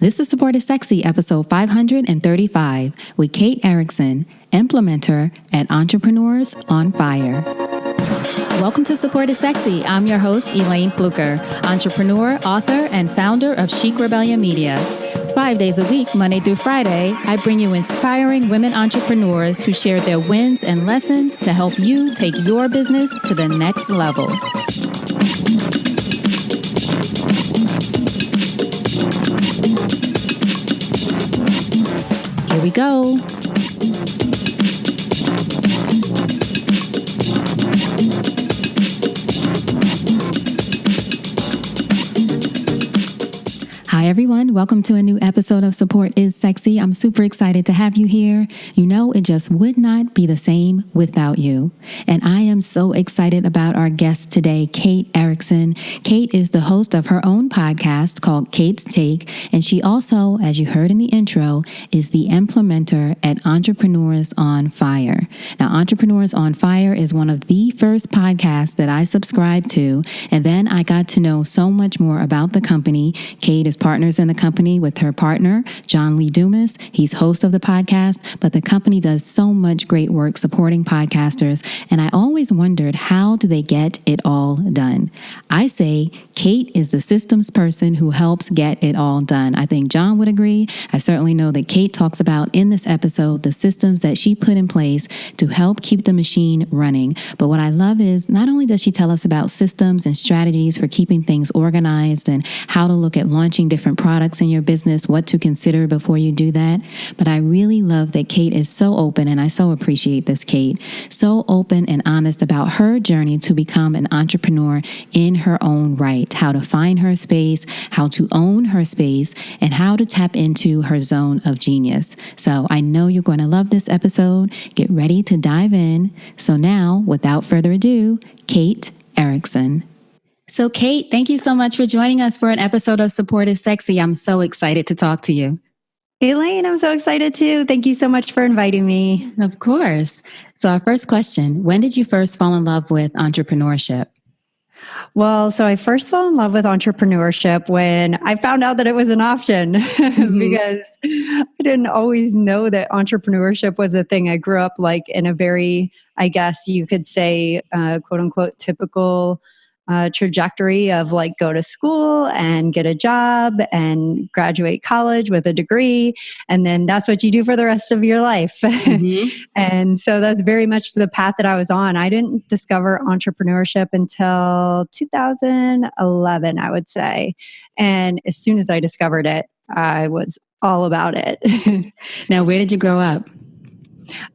This is Support is Sexy, episode 535, with Kate Erickson, implementer at Entrepreneurs on Fire. Welcome to Support is Sexy. I'm your host, Elayne Fluker, entrepreneur, author, and founder of Chic Rebellion Media. 5 days a week, Monday through Friday, I bring you inspiring women entrepreneurs who share their wins and lessons to help you take your business to the next level. Here we go. Hi, everyone. Welcome to a new episode of Support is Sexy. I'm super excited to have you here. You know, it just would not be the same without you. And I am so excited about our guest today, Kate Erickson. Kate is the host of her own podcast called Kate's Take. And she also, as you heard in the intro, is the implementer at Entrepreneurs on Fire. Now, Entrepreneurs on Fire is one of the first podcasts that I subscribed to. And then I got to know so much more about the company. Kate is partners in the company with her partner, John Lee Dumas. He's host of the podcast, but the company does so much great work supporting podcasters. And I always wondered, how do they get it all done? I say Kate is the systems person who helps get it all done. I think John would agree. I certainly know that Kate talks about in this episode the systems that she put in place to help keep the machine running. But what I love is not only does she tell us about systems and strategies for keeping things organized and how to look at launching different products in your business, what to consider before you do that. But I really love that Kate is so open, and I so appreciate this, Kate, so open and honest about her journey to become an entrepreneur in her own right, how to find her space, how to own her space, and how to tap into her zone of genius. So I know you're going to love this episode. Get ready to dive in. So now, without further ado, Kate Erickson. So Kate, thank you so much for joining us for an episode of Support is Sexy. I'm so excited to talk to you. Elayne, I'm so excited too. Thank you so much for inviting me. Of course. So our first question, when did you first fall in love with entrepreneurship? Well, so I first fell in love with entrepreneurship when I found out that it was an option because I didn't always know that entrepreneurship was a thing. I grew up like in a very, I guess you could say, quote unquote, typical trajectory of like go to school and get a job and graduate college with a degree. And then that's what you do for the rest of your life. And so that's very much the path that I was on. I didn't discover entrepreneurship until 2011, I would say. And as soon as I discovered it, I was all about it. Now, where did you grow up?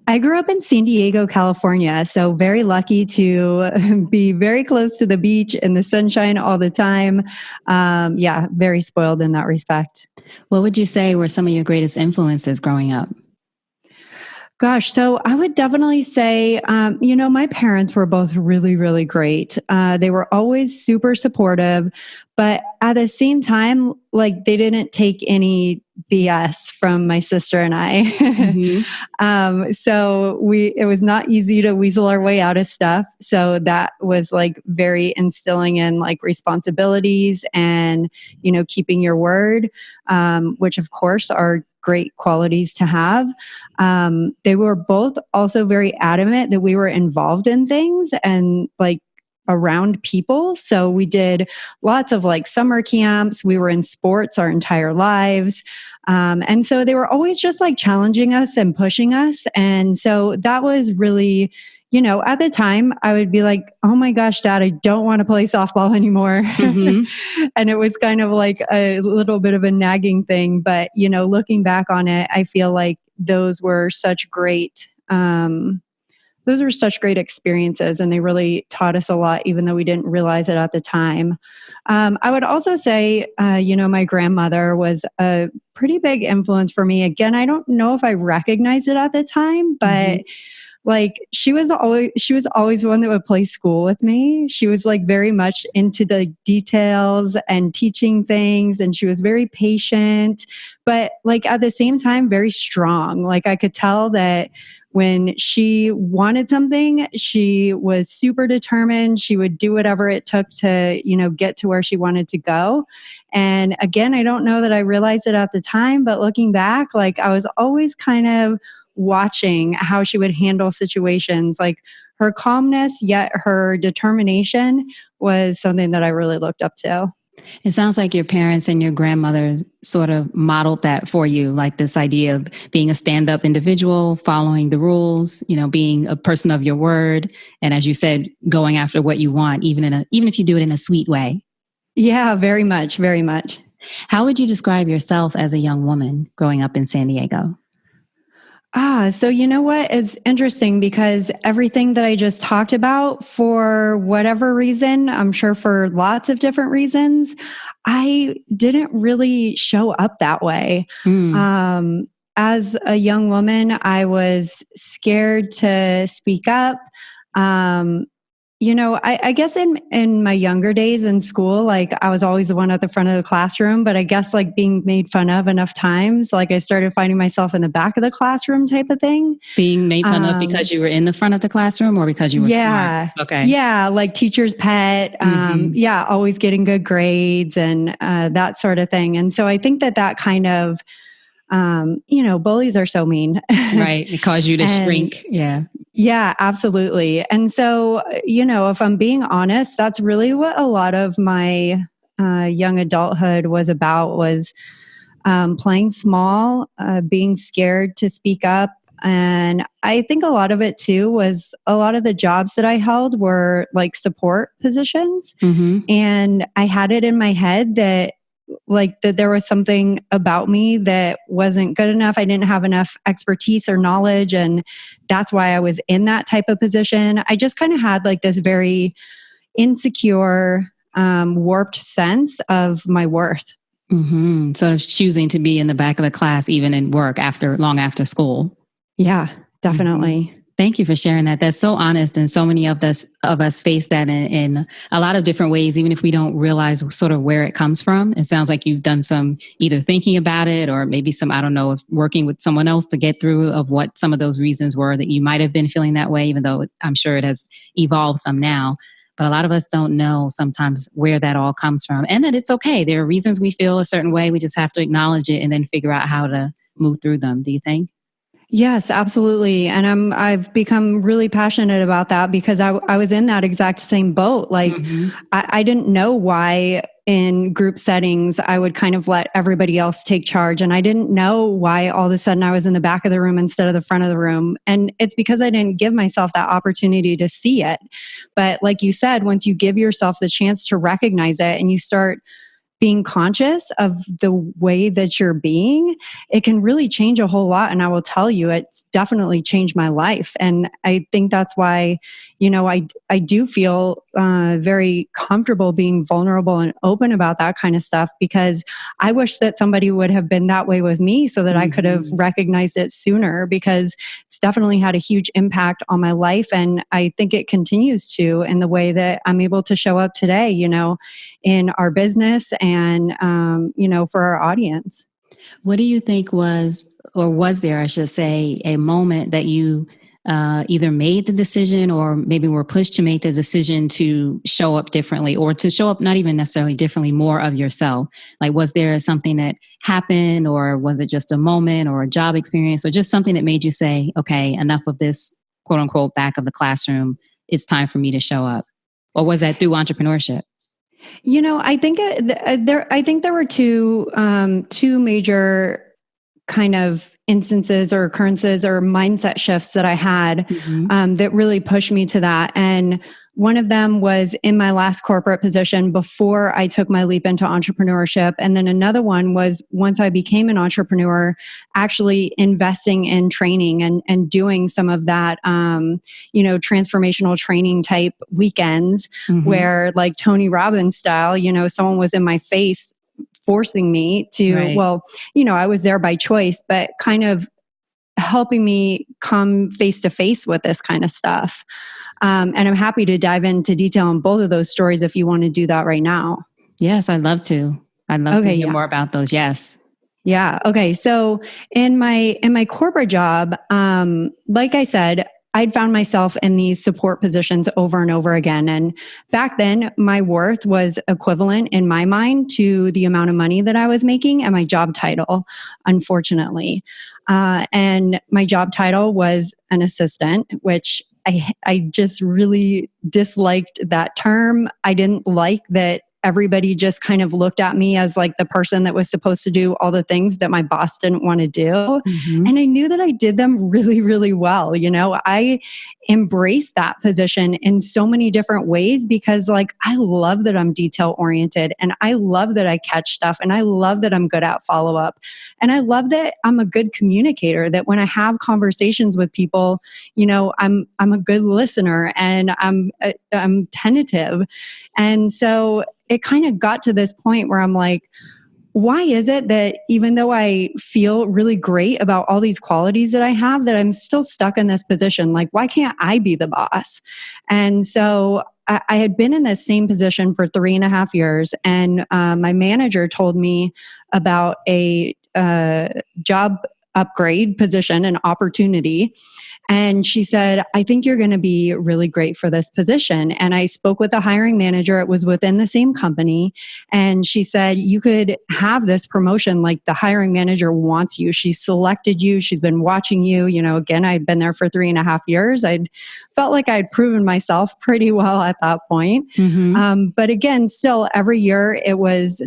I grew up in San Diego, California, so very lucky to be very close to the beach and the sunshine all the time. Yeah, very spoiled in that respect. What would you say were some of your greatest influences growing up? Gosh, so I would definitely say, my parents were both really, really great. They were always super supportive, but at the same time, like they didn't take any BS from my sister and I. So it was not easy to weasel our way out of stuff. So that was like very instilling in like responsibilities and, keeping your word, which of course are great qualities to have. They were both also very adamant that we were involved in things and like around people. So we did lots of like summer camps. We were in sports our entire lives. And so they were always just like challenging us and pushing us. And so that was really, at the time I would be like, oh my gosh, Dad, I don't want to play softball anymore. And it was kind of like a little bit of a nagging thing. But, looking back on it, I feel like those were such great experiences, and they really taught us a lot, even though we didn't realize it at the time. I would also say, my grandmother was a pretty big influence for me. Again, I don't know if I recognized it at the time, but like she was always one that would play school with me. She was like very much into the details and teaching things, and she was very patient, but like at the same time very strong. Like I could tell that when she wanted something, she was super determined. She would do whatever it took to, get to where she wanted to go. And again, I don't know that I realized it at the time, but looking back, like I was always kind of watching how she would handle situations. Like her calmness, yet her determination was something that I really looked up to. It sounds like your parents and your grandmothers sort of modeled that for you, like this idea of being a stand-up individual, following the rules, being a person of your word. And as you said, going after what you want, even if you do it in a sweet way. Yeah, very much, very much. How would you describe yourself as a young woman growing up in San Diego? So you know what? It's interesting because everything that I just talked about, for whatever reason, I'm sure for lots of different reasons, I didn't really show up that way. As a young woman, I was scared to speak up. I guess in my younger days in school, like I was always the one at the front of the classroom, but I guess like being made fun of enough times, like I started finding myself in the back of the classroom type of thing. Being made fun of because you were in the front of the classroom or because you were smart? Okay. Yeah, like teacher's pet. Yeah, always getting good grades and that sort of thing. And so I think that kind of, bullies are so mean. Right. It caused you to shrink. Yeah. Yeah, absolutely. And so, if I'm being honest, that's really what a lot of my young adulthood was about, was playing small, being scared to speak up. And I think a lot of it too was a lot of the jobs that I held were like support positions. And I had it in my head that there was something about me that wasn't good enough. I didn't have enough expertise or knowledge. And that's why I was in that type of position. I just kind of had like this very insecure, warped sense of my worth. So choosing to be in the back of the class, even in work long after school. Yeah, definitely. Thank you for sharing that. That's so honest. And so many of us face that in a lot of different ways, even if we don't realize sort of where it comes from. It sounds like you've done some either thinking about it or maybe some, I don't know, working with someone else to get through of what some of those reasons were that you might have been feeling that way, even though I'm sure it has evolved some now. But a lot of us don't know sometimes where that all comes from, and that it's okay. There are reasons we feel a certain way. We just have to acknowledge it and then figure out how to move through them. Do you think? Yes, absolutely. And I've become really passionate about that because I was in that exact same boat. Like I didn't know why in group settings I would kind of let everybody else take charge. And I didn't know why all of a sudden I was in the back of the room instead of the front of the room. And it's because I didn't give myself that opportunity to see it. But like you said, once you give yourself the chance to recognize it and you start being conscious of the way that you're being, it can really change a whole lot. And I will tell you, it's definitely changed my life. And I think that's why, I do feel very comfortable being vulnerable and open about that kind of stuff, because I wish that somebody would have been that way with me so that I could have recognized it sooner, because it's definitely had a huge impact on my life. And I think it continues to, in the way that I'm able to show up today, in our business and, for our audience. What do you think was there, I should say, a moment that you either made the decision or maybe were pushed to make the decision to show up differently, or to show up not even necessarily differently, more of yourself? Like, was there something that happened, or was it just a moment or a job experience, or just something that made you say, okay, enough of this quote unquote back of the classroom, it's time for me to show up? Or was that through entrepreneurship? I think there were two major kind of instances or occurrences or mindset shifts that I had that really pushed me to that. And one of them was in my last corporate position before I took my leap into entrepreneurship. And then another one was once I became an entrepreneur, actually investing in training and doing some of that, transformational training type weekends where, like Tony Robbins style, someone was in my face forcing me to, I was there by choice, but kind of helping me come face to face with this kind of stuff. And I'm happy to dive into detail on both of those stories if you want to do that right now. Yes, I'd love to. I'd love to hear more about those. Yes. Yeah. Okay. So in my corporate job, like I said, I'd found myself in these support positions over and over again. And back then, my worth was equivalent in my mind to the amount of money that I was making and my job title, unfortunately. And my job title was an assistant, which I just really disliked that term. I didn't like that everybody just kind of looked at me as like the person that was supposed to do all the things that my boss didn't want to do. Mm-hmm. And I knew that I did them really, really well. You know, I embraced that position in so many different ways because like, I love that I'm detail oriented and I love that I catch stuff and I love that I'm good at follow up. And I love that I'm a good communicator, that when I have conversations with people, you know, I'm a good listener and I'm tentative. And so it kind of got to this point where I'm like, why is it that even though I feel really great about all these qualities that I have, that I'm still stuck in this position? Like, why can't I be the boss? And so I had been in this same position for 3.5 years, and my manager told me about a job upgrade position, an opportunity. And she said, I think you're going to be really great for this position. And I spoke with the hiring manager. It was within the same company. And she said, you could have this promotion. Like the hiring manager wants you. She selected you. She's been watching you. You know, again, I'd been there for 3.5 years. I'd felt like I'd proven myself pretty well at that point. Mm-hmm. But again, still every year it was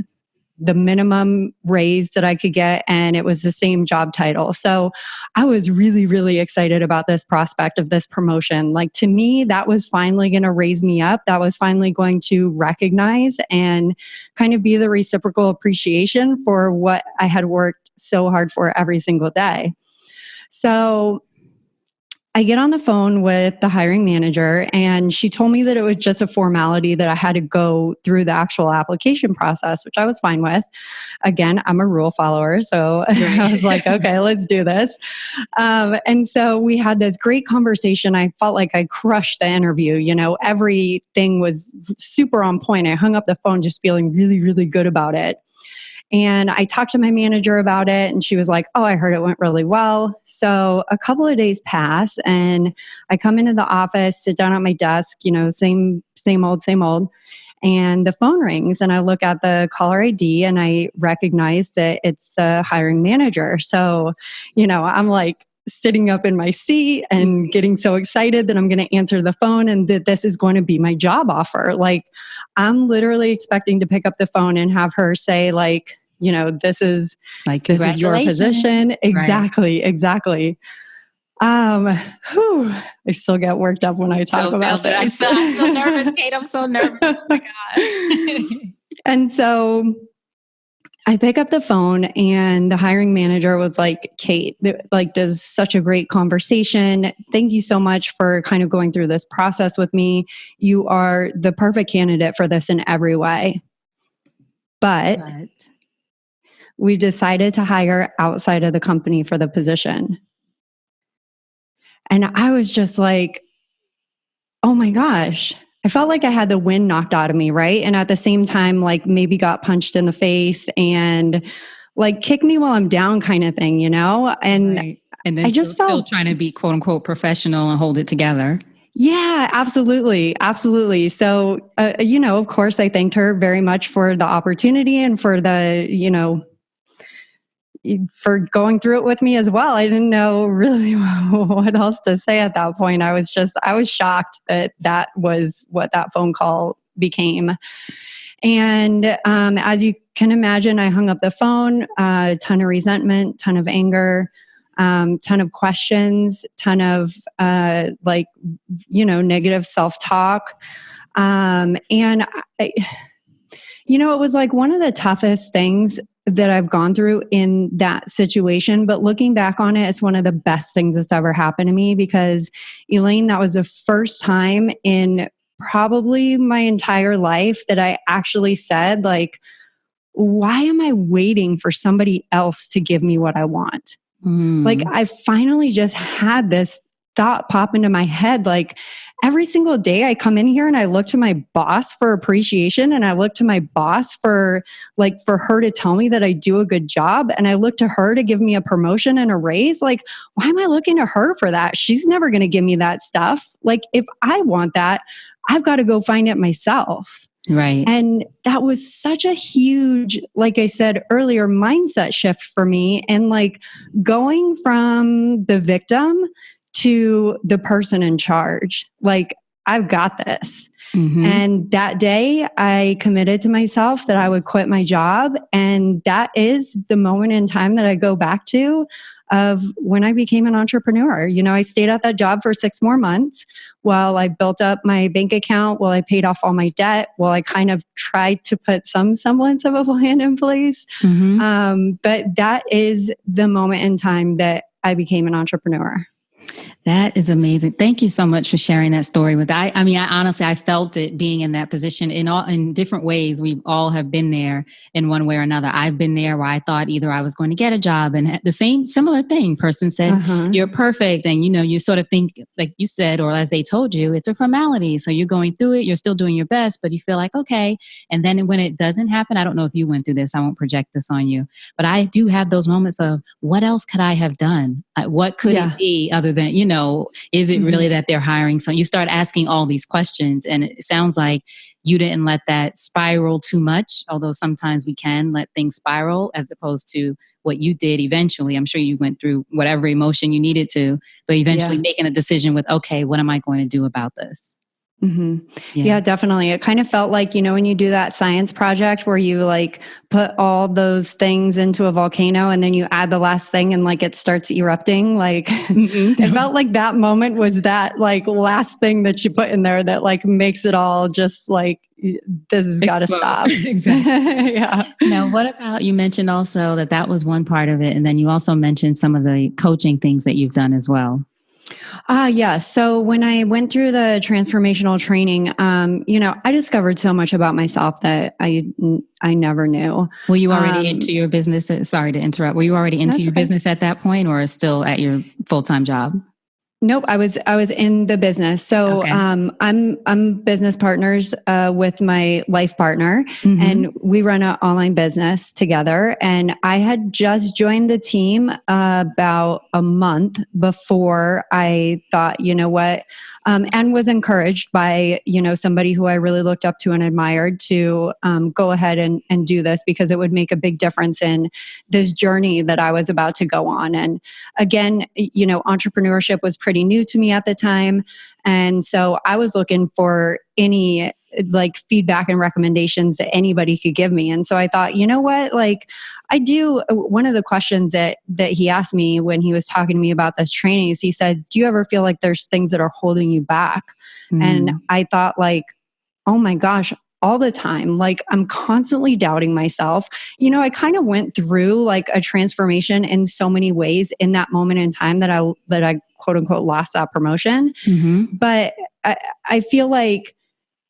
the minimum raise that I could get, and it was the same job title. So I was really, really excited about this prospect of this promotion. Like to me, that was finally going to raise me up. That was finally going to recognize and kind of be the reciprocal appreciation for what I had worked so hard for every single day. So I get on the phone with the hiring manager and she told me that it was just a formality, that I had to go through the actual application process, which I was fine with. Again, I'm a rule follower. So I was like, okay, let's do this. And so we had this great conversation. I felt like I crushed the interview. You know, everything was super on point. I hung up the phone just feeling really, really good about it. And I talked to my manager about it and she was like, oh, I heard it went really well. So a couple of days pass and I come into the office, sit down at my desk, you know, same old. And the phone rings and I look at the caller ID and I recognize that it's the hiring manager. So, you know, I'm like sitting up in my seat and getting so excited that I'm going to answer the phone and that this is going to be my job offer. Like I'm literally expecting to pick up the phone and have her say like, you know, this is your position. Exactly. Right. Exactly. I still get worked up when I talk about this. I'm so nervous, Kate. I'm so nervous. Oh my gosh. And so I pick up the phone and the hiring manager was like, Kate, like this is such a great conversation. Thank you so much for kind of going through this process with me. You are the perfect candidate for this in every way. But we decided to hire outside of the company for the position. And I was just like, oh my gosh. I felt like I had the wind knocked out of me, right? And at the same time, like maybe got punched in the face and like kick me while I'm down kind of thing, you know? And, right. And then I just felt still trying to be quote unquote professional and hold it together. Yeah, absolutely. Absolutely. So, you know, of course, I thanked her very much for the opportunity and for the, you know, for going through it with me as well. I didn't know really what else to say at that point. I was shocked that was what that phone call became. And as you can imagine, I hung up the phone, a ton of resentment, ton of anger, ton of questions, ton of negative self-talk. And it was like one of the toughest things that I've gone through in that situation. But looking back on it, it's one of the best things that's ever happened to me because, Elayne, that was the first time in probably my entire life that I actually said, like, why am I waiting for somebody else to give me what I want? Like I finally just had this thought pop into my head. Like every single day I come in here and I look to my boss for appreciation, and I look to my boss for her to tell me that I do a good job, and I look to her to give me a promotion and a raise. Like, why am I looking to her for that? She's never going to give me that stuff. Like if I want that, I've got to go find it myself. Right. And that was such a huge, like I said earlier, mindset shift for me. And like going from the victim to the person in charge. Like, I've got this. Mm-hmm. And that day I committed to myself that I would quit my job. And that is the moment in time that I go back to of when I became an entrepreneur. You know, I stayed at that job for 6 more months while I built up my bank account, while I paid off all my debt, while I kind of tried to put some semblance of a plan in place. Mm-hmm. But that is the moment in time that I became an entrepreneur. That is amazing. Thank you so much for sharing that story with. I mean, I honestly, I felt it being in that position in different ways. We all have been there in one way or another. I've been there where I thought either I was going to get a job, and the similar thing. Person said, "You're perfect," and you sort of think, like you said, or as they told you, it's a formality. So you're going through it. You're still doing your best, but you feel like okay. And then when it doesn't happen, I don't know if you went through this. I won't project this on you, but I do have those moments of what else could I have done? What could it be other than is it really that they're hiring? So you start asking all these questions, and it sounds like you didn't let that spiral too much, although sometimes we can let things spiral, as opposed to what you did eventually. I'm sure you went through whatever emotion you needed to, but eventually making a decision with, okay, what am I going to do about this? Mm-hmm. Yeah, definitely. It kind of felt like, when you do that science project where you like put all those things into a volcano and then you add the last thing and like it starts erupting. Like it felt like that moment was that like last thing that you put in there that like makes it all just like, this has got to stop. Exactly. Now, what about, you mentioned also that was one part of it. And then you also mentioned some of the coaching things that you've done as well. Yeah. So when I went through the transformational training, I discovered so much about myself that I never knew. Were you already into your business? Sorry to interrupt. Were you already into your business at that point, or still at your full-time job? Nope, I was in the business. So I'm business partners with my life partner, and we run an online business together. And I had just joined the team about a month before I thought, you know what, and was encouraged by somebody who I really looked up to and admired to go ahead and do this, because it would make a big difference in this journey that I was about to go on. And again, entrepreneurship was pretty new to me at the time. And so I was looking for any like feedback and recommendations that anybody could give me. And so I thought, you know what, like one of the questions that he asked me when he was talking to me about this training is he said, do you ever feel like there's things that are holding you back? And I thought like, oh my gosh, all the time. Like I'm constantly doubting myself. I kind of went through like a transformation in so many ways in that moment in time that I quote unquote lost that promotion. But I feel like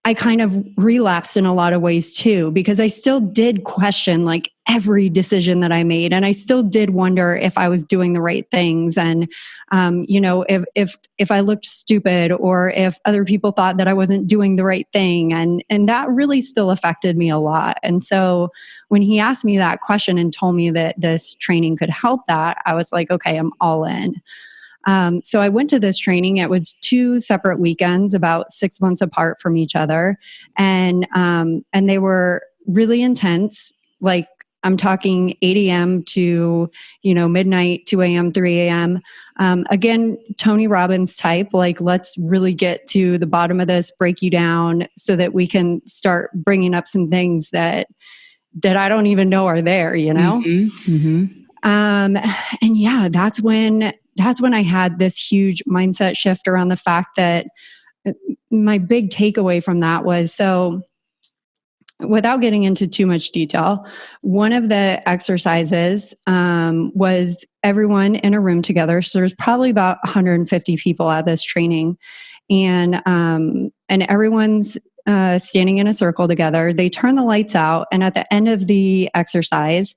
I kind of relapsed in a lot of ways too, because I still did question like every decision that I made. And I still did wonder if I was doing the right things. And, if I looked stupid, or if other people thought that I wasn't doing the right thing. And that really still affected me a lot. And so when he asked me that question and told me that this training could help that, I was like, okay, I'm all in. So I went to this training. It was 2 separate weekends, about 6 months apart from each other. And they were really intense. Like I'm talking 8 a.m. to, midnight, 2 a.m., 3 a.m. Again, Tony Robbins type, like, let's really get to the bottom of this, break you down so that we can start bringing up some things that I don't even know are there, And yeah, that's when I had this huge mindset shift around the fact that my big takeaway from that was, so without getting into too much detail, one of the exercises was everyone in a room together. So there's probably about 150 people at this training, and everyone's standing in a circle together. They turn the lights out, and at the end of the exercise,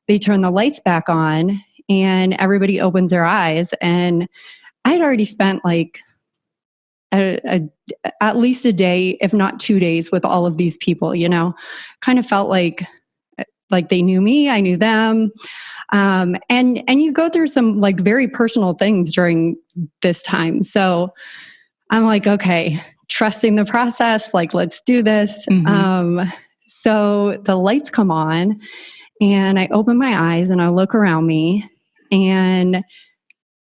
they turn the lights back on. and everybody opens their eyes. And I had already spent like at least a day, if not 2 days, with all of these people, kind of felt like they knew me, I knew them. And you go through some like very personal things during this time. So I'm like, okay, trusting the process, like, let's do this. So the lights come on and I open my eyes and I look around me and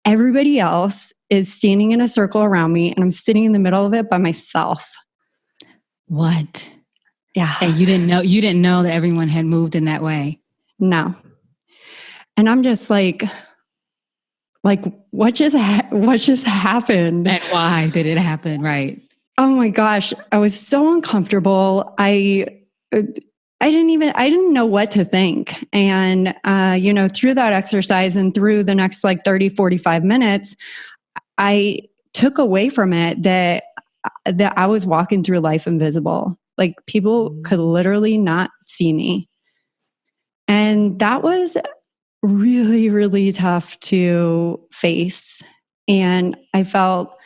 everybody else is standing in a circle around me and I'm sitting in the middle of it by myself. What? Yeah. And you didn't know that everyone had moved in that way. No. And I'm just like what just happened? And why did it happen? Right. Oh my gosh, I was so uncomfortable. I didn't know what to think. And through that exercise and through the next like 30, 45 minutes, I took away from it that I was walking through life invisible. Like people could literally not see me. And that was really, really tough to face. And I felt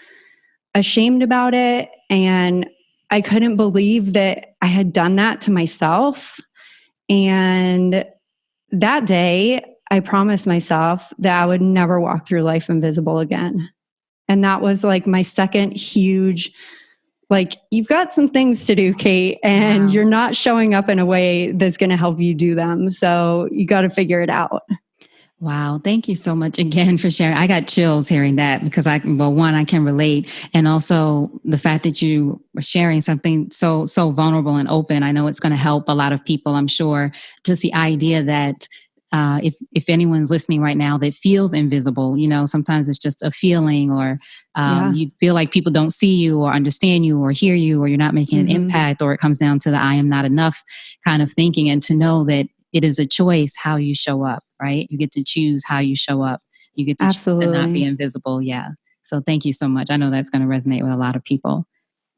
ashamed about it. And I couldn't believe that I had done that to myself. And that day, I promised myself that I would never walk through life invisible again. And that was like my second huge, like, you've got some things to do, Kate, and you're not showing up in a way that's going to help you do them. So you got to figure it out. Wow. Thank you so much again for sharing. I got chills hearing that because I can relate. And also the fact that you were sharing something so vulnerable and open. I know it's going to help a lot of people, I'm sure. Just the idea that if anyone's listening right now that feels invisible, sometimes it's just a feeling or you feel like people don't see you or understand you or hear you or you're not making an impact, or it comes down to the I am not enough kind of thinking, and to know that it is a choice how you show up, right? You get to choose how you show up. You get to choose to not be invisible. Yeah. So thank you so much. I know that's going to resonate with a lot of people.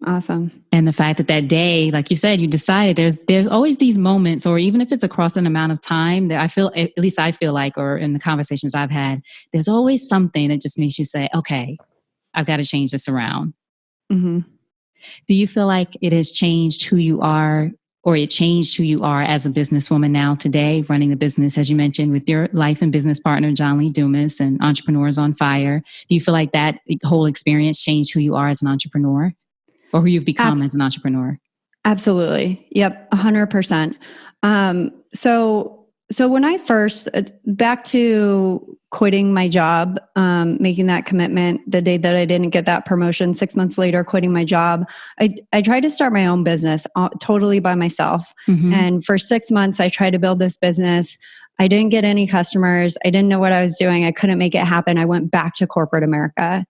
Awesome. And the fact that day, like you said, you decided there's always these moments, or even if it's across an amount of time, that at least I feel like, or in the conversations I've had, there's always something that just makes you say, okay, I've got to change this around. Do you feel like it has changed who you are, or it changed who you are as a businesswoman now today, running the business, as you mentioned, with your life and business partner, John Lee Dumas, and Entrepreneurs on Fire? Do you feel like that whole experience changed who you are as an entrepreneur, or who you've become as an entrepreneur? Absolutely. Yep. 100%. So when I first, back to quitting my job, making that commitment the day that I didn't get that promotion, 6 months later, quitting my job, I tried to start my own business totally by myself. And for 6 months, I tried to build this business. I didn't get any customers. I didn't know what I was doing. I couldn't make it happen. I went back to corporate America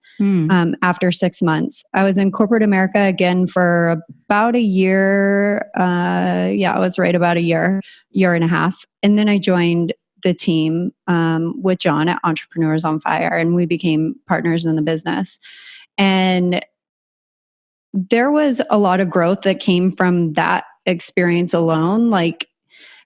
after 6 months. I was in corporate America again for about a year. It was right about a year and a half. And then I joined the team with John at Entrepreneurs on Fire, and we became partners in the business. And there was a lot of growth that came from that experience alone, like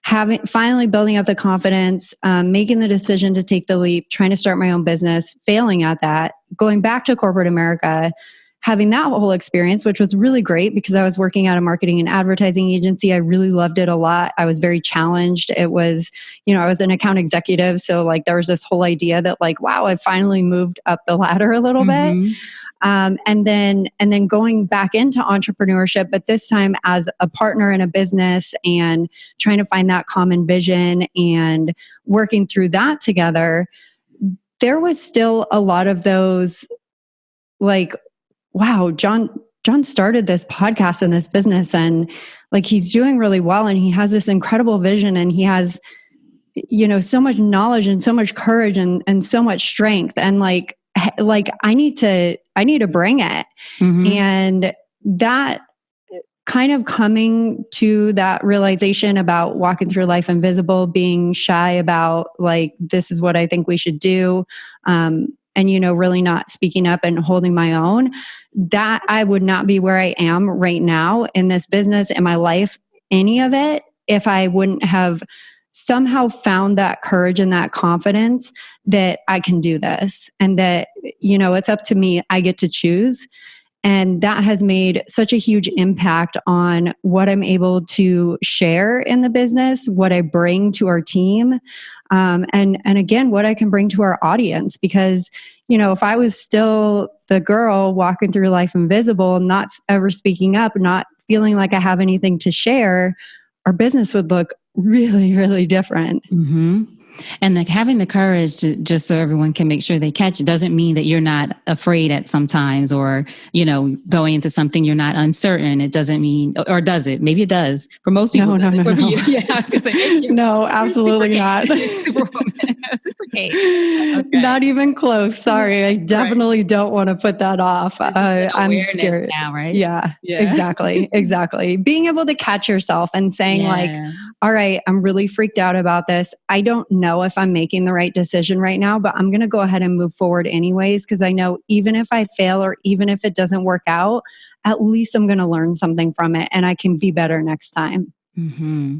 finally building up the confidence, making the decision to take the leap, trying to start my own business, failing at that, going back to corporate America, having that whole experience, which was really great because I was working at a marketing and advertising agency. I really loved it a lot. I was very challenged. It was, I was an account executive. So like there was this whole idea that like, wow, I finally moved up the ladder a little bit. And then going back into entrepreneurship, but this time as a partner in a business and trying to find that common vision and working through that together, there was still a lot of those like, wow, John started this podcast and this business, and like he's doing really well, and he has this incredible vision, and he has, so much knowledge and so much courage and so much strength, and like I need to bring it. And that kind of coming to that realization about walking through life invisible, being shy about like, this is what I think we should do. And, really not speaking up and holding my own, that I would not be where I am right now in this business, in my life, any of it, if I wouldn't have somehow found that courage and that confidence that I can do this and that, it's up to me. I get to choose. And that has made such a huge impact on what I'm able to share in the business, what I bring to our team, and again, what I can bring to our audience. Because, if I was still the girl walking through life invisible, not ever speaking up, not feeling like I have anything to share, our business would look really, really different. Mm-hmm. And having the courage to, just so everyone can make sure they catch it, doesn't mean that you're not afraid at sometimes, or, going into something you're not uncertain. It doesn't mean, or does it? Maybe it does. For most people, no. Yeah, I was going to say, no, absolutely not. Super Kate. Okay. Not even close. Sorry, I definitely don't want to put that off. I'm scared now, right? Yeah. Exactly. Being able to catch yourself and saying all right, I'm really freaked out about this. I don't know if I'm making the right decision right now, but I'm going to go ahead and move forward anyways, because I know even if I fail or even if it doesn't work out, at least I'm going to learn something from it and I can be better next time. Mm-hmm.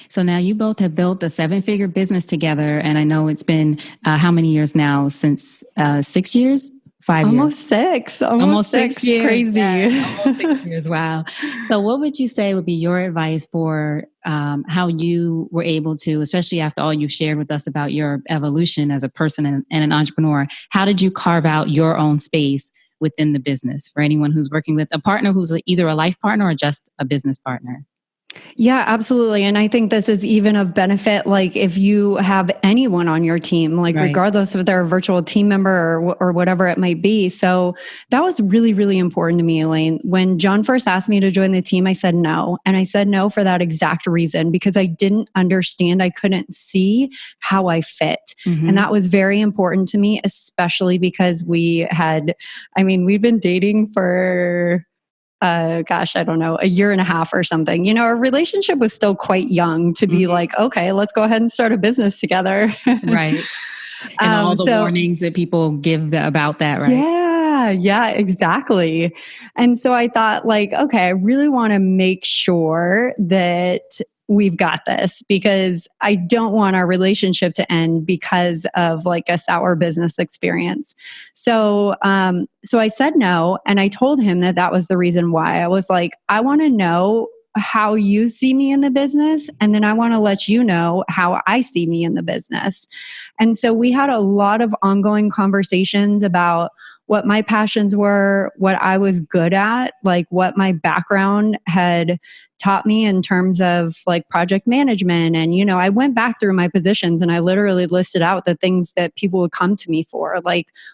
So now you both have built a 7-figure business together. And I know it's been how many years now? Since 6 years? 5 years? Almost 6 years. Crazy. Yeah, almost 6 years. Wow. So what would you say would be your advice for how you were able to, especially after all you've shared with us about your evolution as a person and an entrepreneur, how did you carve out your own space within the business for anyone who's working with a partner who's either a life partner or just a business partner? Yeah, absolutely. And I think this is even of benefit, like if you have anyone on your team, like regardless if they're a virtual team member or whatever it might be. So that was really, really important to me, Elayne. When John first asked me to join the team, I said no. And I said no for that exact reason, because I didn't understand. I couldn't see how I fit. Mm-hmm. And that was very important to me, especially because we'd been dating for I don't know, a year and a half or something. Our relationship was still quite young to be like, okay, let's go ahead and start a business together. Right. And all the warnings that people give about that, right? Yeah, exactly. And so I thought okay, I really want to make sure that we've got this, because I don't want our relationship to end because of a sour business experience. So I said no, and I told him that was the reason why. I was like, I want to know how you see me in the business, and then I want to let you know how I see me in the business. And so we had a lot of ongoing conversations about what my passions were, what I was good at, what my background had taught me in terms of project management. And, I went back through my positions and I literally listed out the things that people would come to me for.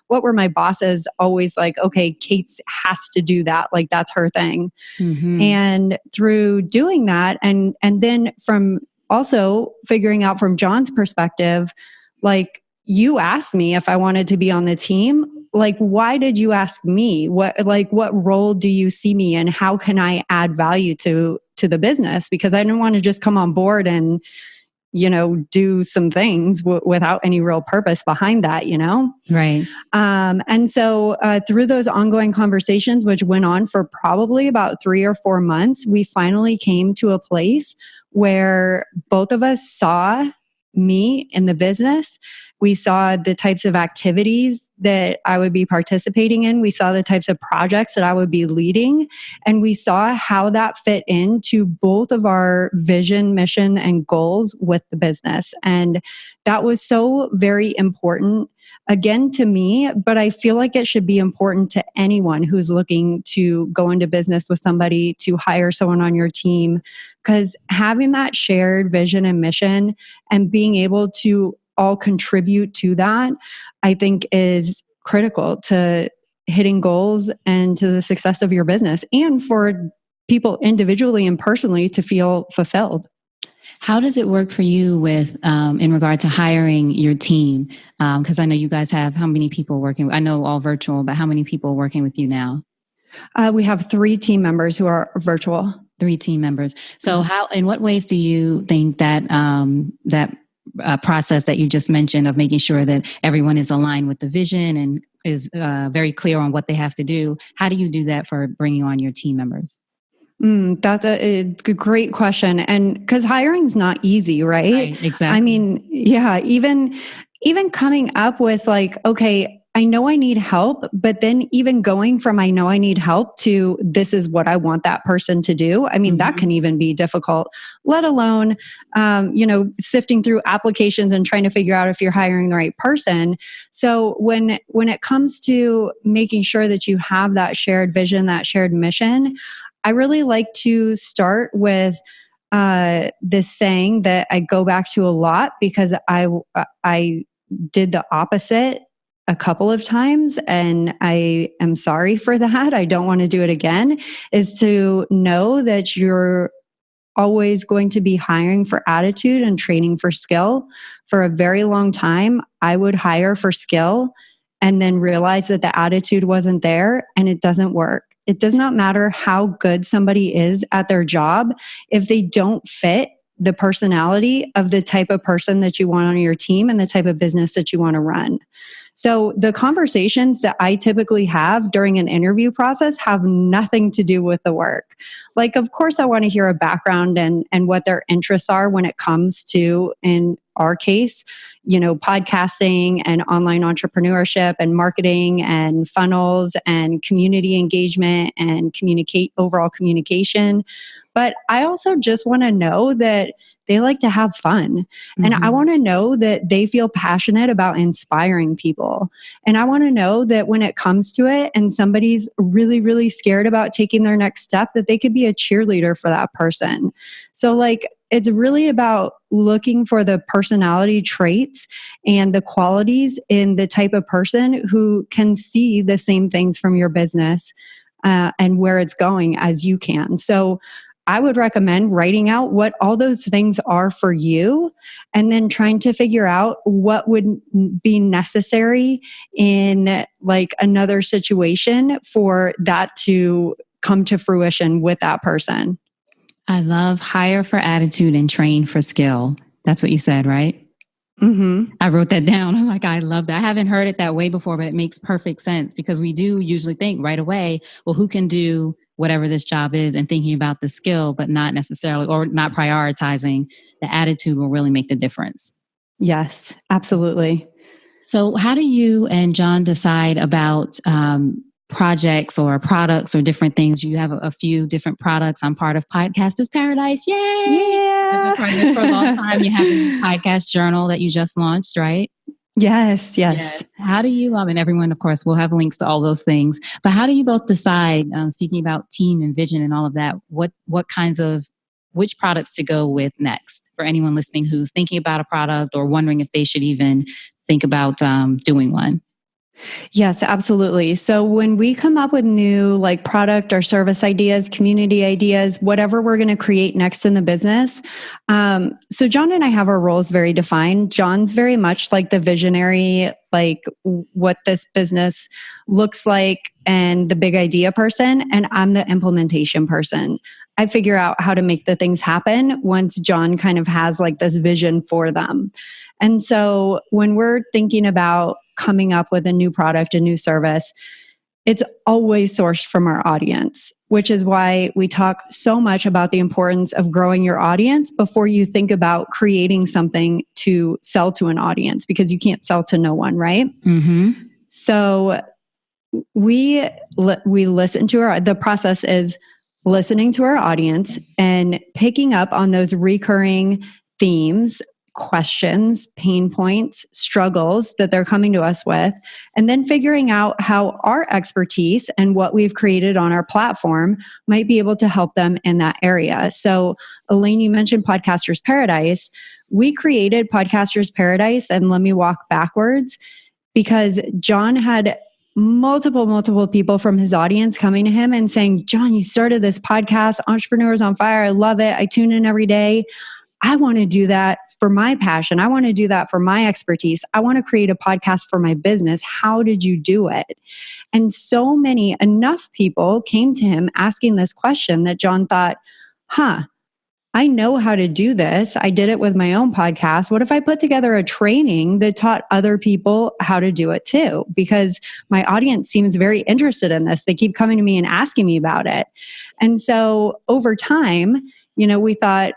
What were my bosses always okay, Kate has to do that. That's her thing. Mm-hmm. And through doing that, and then from also figuring out from John's perspective, you asked me if I wanted to be on the team. Why did you ask me? What role do you see me in? How can I add value to the business? Because I didn't want to just come on board and, do some things without any real purpose behind that, Right. And so through those ongoing conversations, which went on for probably about 3 or 4 months, we finally came to a place where both of us saw me in the business. We saw the types of activities that I would be participating in. We saw the types of projects that I would be leading. And we saw how that fit into both of our vision, mission, and goals with the business. And that was so very important, again, to me, but I feel like it should be important to anyone who's looking to go into business with somebody, to hire someone on your team, because having that shared vision and mission and being able to all contribute to that, I think is critical to hitting goals and to the success of your business, and for people individually and personally to feel fulfilled. How does it work for you with in regard to hiring your team? Because I know you guys have how many people working? I know all virtual, but how many people working with you now? We have 3 team members who are virtual. 3 team members. So in what ways do you think that process that you just mentioned of making sure that everyone is aligned with the vision and is very clear on what they have to do, how do you do that for bringing on your team members? That's a great question. And because hiring's not easy, right? Right, exactly. I mean, yeah, even coming up with like, okay, I know I need help, but then even going from I know I need help to this is what I want that person to do. I mean, that can even be difficult, let alone, sifting through applications and trying to figure out if you're hiring the right person. So when it comes to making sure that you have that shared vision, that shared mission, I really like to start with this saying that I go back to a lot because I did the opposite a couple of times and I am sorry for that. I don't want to do it again. Is to know that you're always going to be hiring for attitude and training for skill. For a very long time, I would hire for skill and then realize that the attitude wasn't there and it doesn't work. It does not matter how good somebody is at their job if they don't fit the personality of the type of person that you want on your team and the type of business that you want to run. So the conversations that I typically have during an interview process have nothing to do with the work. Like, of course, I want to hear a background and what their interests are when it comes to, in our case, podcasting and online entrepreneurship and marketing and funnels and community engagement and overall communication. But I also just want to know that they like to have fun. And I want to know that they feel passionate about inspiring people. And I want to know that when it comes to it and somebody's really, really scared about taking their next step, that they could be a cheerleader for that person. So like, it's really about looking for the personality traits and the qualities in the type of person who can see the same things from your business and where it's going as you can. So I would recommend writing out what all those things are for you and then trying to figure out what would be necessary in like another situation for that to come to fruition with that person. I love hire for attitude and train for skill. That's what you said, right? I wrote that down. I'm like, I love that. I haven't heard it that way before, but it makes perfect sense because we do usually think right away, well, who can do whatever this job is and thinking about the skill, but not necessarily, or not prioritizing the attitude will really make the difference. Yes, absolutely. So how do you and John decide about projects or products or different things? You have a few different products. I'm part of Podcasters Paradise. Yay! Yeah. I've been part of this for a long time. You have a podcast journal that you just launched, right? Yes. How do you, and everyone, of course, will have links to all those things, but how do you both decide, speaking about team and vision and all of that, what kinds of, which products to go with next for anyone listening who's thinking about a product or wondering if they should even think about doing one? Yes, absolutely. So when we come up with new like product or service ideas, community ideas, whatever we're going to create next in the business. So John and I have our roles very defined. John's very much like the visionary, like what this business looks like and the big idea person. And I'm the implementation person. I figure out how to make the things happen once John kind of has like this vision for them. And so when we're thinking about coming up with a new product, a new service, it's always sourced from our audience, which is why we talk so much about the importance of growing your audience before you think about creating something to sell to an audience, because you can't sell to no one, right? So we listen to the process is listening to our audience and picking up on those recurring themes, questions, pain points, struggles that they're coming to us with, and then figuring out how our expertise and what we've created on our platform might be able to help them in that area. So, Elayne, you mentioned Podcasters Paradise. We created Podcasters Paradise, and let me walk backwards, because John had multiple people from his audience coming to him and saying, John, you started this podcast, Entrepreneurs on Fire. I love it. I tune in every day. I want to do that for my passion. I want to do that for my expertise. I want to create a podcast for my business. How did you do it? And enough people came to him asking this question that John thought, I know how to do this. I did it with my own podcast. What if I put together a training that taught other people how to do it too? Because my audience seems very interested in this. They keep coming to me and asking me about it. And so over time, we thought,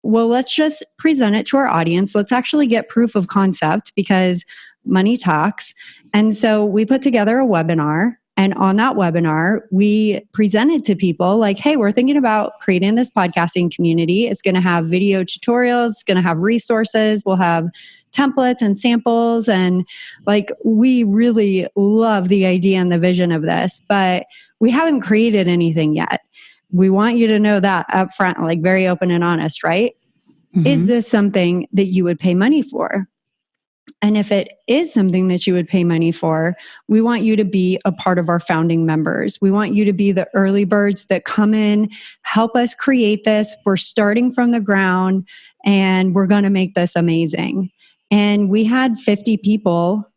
well, let's just present it to our audience. Let's actually get proof of concept because money talks. And so we put together a webinar. And on that webinar, we presented to people like, hey, we're thinking about creating this podcasting community. It's going to have video tutorials, it's going to have resources, we'll have templates and samples. And like, we really love the idea and the vision of this, but we haven't created anything yet. We want you to know that up front, like very open and honest, right? Mm-hmm. Is this something that you would pay money for? And if it is something that you would pay money for, we want you to be a part of our founding members. We want you to be the early birds that come in, help us create this. We're starting from the ground and we're going to make this amazing. And we had 50 people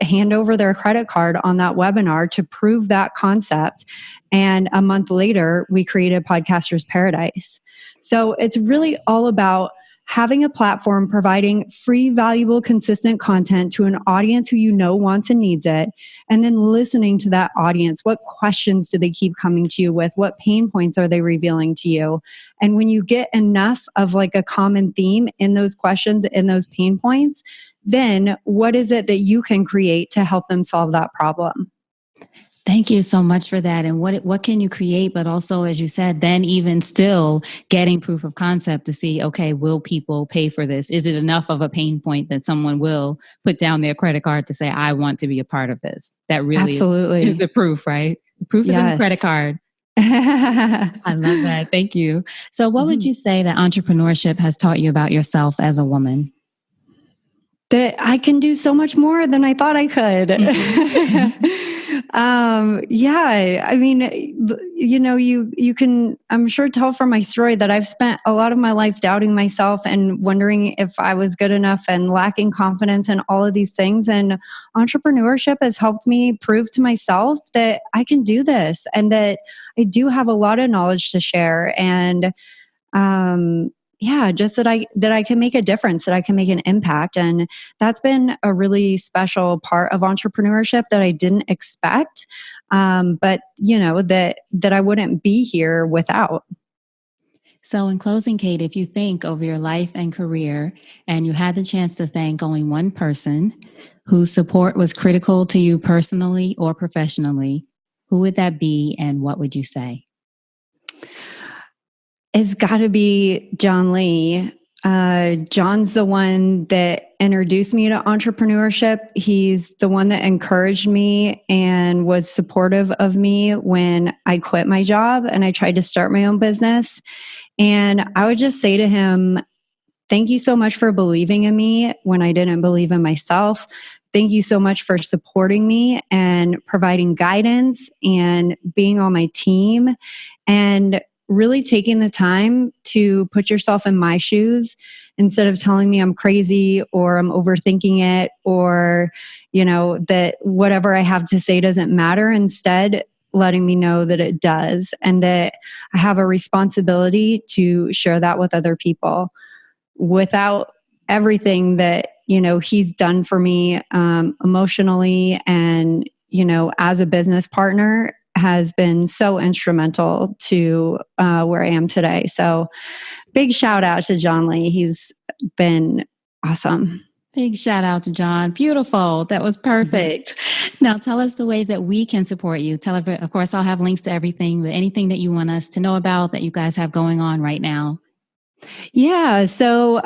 hand over their credit card on that webinar to prove that concept. And a month later, we created Podcaster's Paradise. So it's really all about having a platform providing free, valuable, consistent content to an audience who wants and needs it, and then listening to that audience. What questions do they keep coming to you with? What pain points are they revealing to you? And when you get enough of like a common theme in those questions, in those pain points, then what is it that you can create to help them solve that problem? Thank you so much for that. And what can you create? But also, as you said, then even still getting proof of concept to see, okay, will people pay for this? Is it enough of a pain point that someone will put down their credit card to say, I want to be a part of this? That really Absolutely is the proof, right? The proof is in the credit card. I love that. Thank you. So what would you say that entrepreneurship has taught you about yourself as a woman? That I can do so much more than I thought I could. I mean, you can, I'm sure, tell from my story that I've spent a lot of my life doubting myself and wondering if I was good enough and lacking confidence in all of these things. And entrepreneurship has helped me prove to myself that I can do this and that I do have a lot of knowledge to share. And, just that I can make a difference, that I can make an impact. And that's been a really special part of entrepreneurship that I didn't expect. But that I wouldn't be here without. So in closing, Kate, if you think over your life and career and you had the chance to thank only one person whose support was critical to you personally or professionally, who would that be and what would you say? It's got to be John Lee. John's the one that introduced me to entrepreneurship. He's the one that encouraged me and was supportive of me when I quit my job and I tried to start my own business. And I would just say to him, thank you so much for believing in me when I didn't believe in myself. Thank you so much for supporting me and providing guidance and being on my team and really taking the time to put yourself in my shoes instead of telling me I'm crazy or I'm overthinking it or, that whatever I have to say doesn't matter. Instead, letting me know that it does and that I have a responsibility to share that with other people. Without everything that, he's done for me emotionally and, as a business partner, has been so instrumental to where I am today. So big shout out to John Lee. He's been awesome. Big shout out to John. Beautiful. That was perfect. Now tell us the ways that we can support you. Of course, I'll have links to everything, but anything that you want us to know about that you guys have going on right now. Yeah. So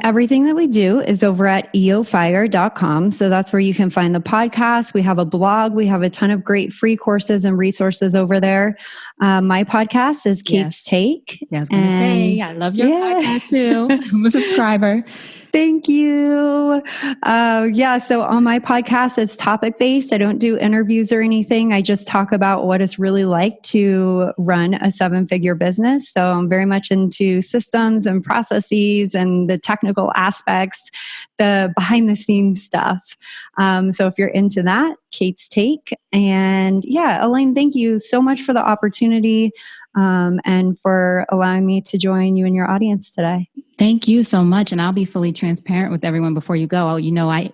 everything that we do is over at eofire.com. So that's where you can find the podcast. We have a blog. We have a ton of great free courses and resources over there. My podcast is Kate's Take. Yeah, I was going to say, I love your podcast too. I'm a subscriber. Thank you. So on my podcast, it's topic-based. I don't do interviews or anything. I just talk about what it's really like to run a 7-figure business. So I'm very much into systems and processes and the technical aspects, the behind-the-scenes stuff. So if you're into that, Kate's Take. And Elayne, thank you so much for the opportunity. and for allowing me to join you and your audience today. Thank you so much. And I'll be fully transparent with everyone before you go.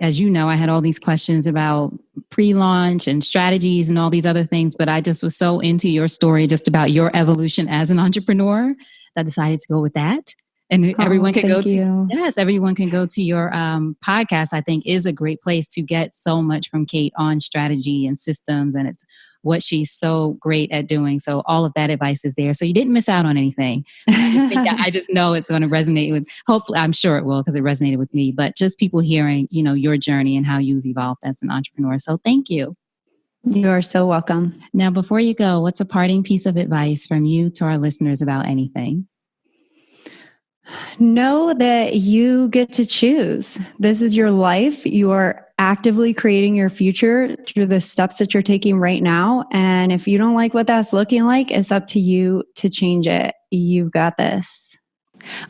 As you know, I had all these questions about pre-launch and strategies and all these other things, but I just was so into your story, just about your evolution as an entrepreneur, that I decided to go with that. And everyone can go to your podcast. I think is a great place to get so much from Kate on strategy and systems, and it's what she's so great at doing. So all of that advice is there. So you didn't miss out on anything. I just know it's going to resonate with, hopefully, I'm sure it will, because it resonated with me, but just people hearing, your journey and how you've evolved as an entrepreneur. So thank you. You are so welcome. Now, before you go, what's a parting piece of advice from you to our listeners about anything? Know that you get to choose. This is your life. You are actively creating your future through the steps that you're taking right now. And if you don't like what that's looking like, it's up to you to change it. You've got this.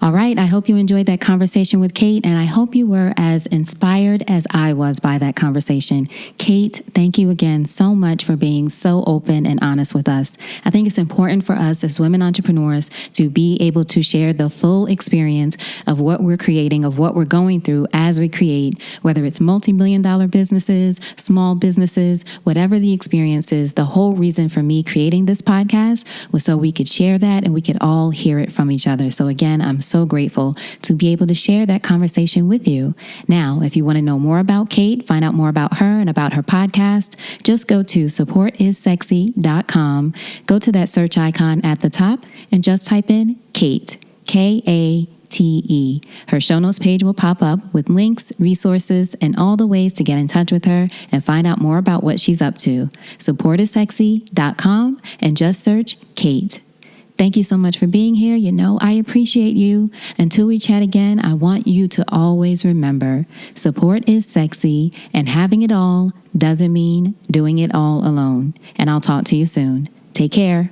All right. I hope you enjoyed that conversation with Kate, and I hope you were as inspired as I was by that conversation. Kate, thank you again so much for being so open and honest with us. I think it's important for us as women entrepreneurs to be able to share the full experience of what we're creating, of what we're going through as we create, whether it's multi-million-dollar businesses, small businesses, whatever the experience is. The whole reason for me creating this podcast was so we could share that and we could all hear it from each other. So again, I'm so grateful to be able to share that conversation with you. Now, if you want to know more about Kate, find out more about her and about her podcast, just go to supportissexy.com, go to that search icon at the top, and just type in Kate, Kate. Her show notes page will pop up with links, resources, and all the ways to get in touch with her and find out more about what she's up to. Supportissexy.com and just search Kate. Thank you so much for being here. I appreciate you. Until we chat again, I want you to always remember, support is sexy, and having it all doesn't mean doing it all alone. And I'll talk to you soon. Take care.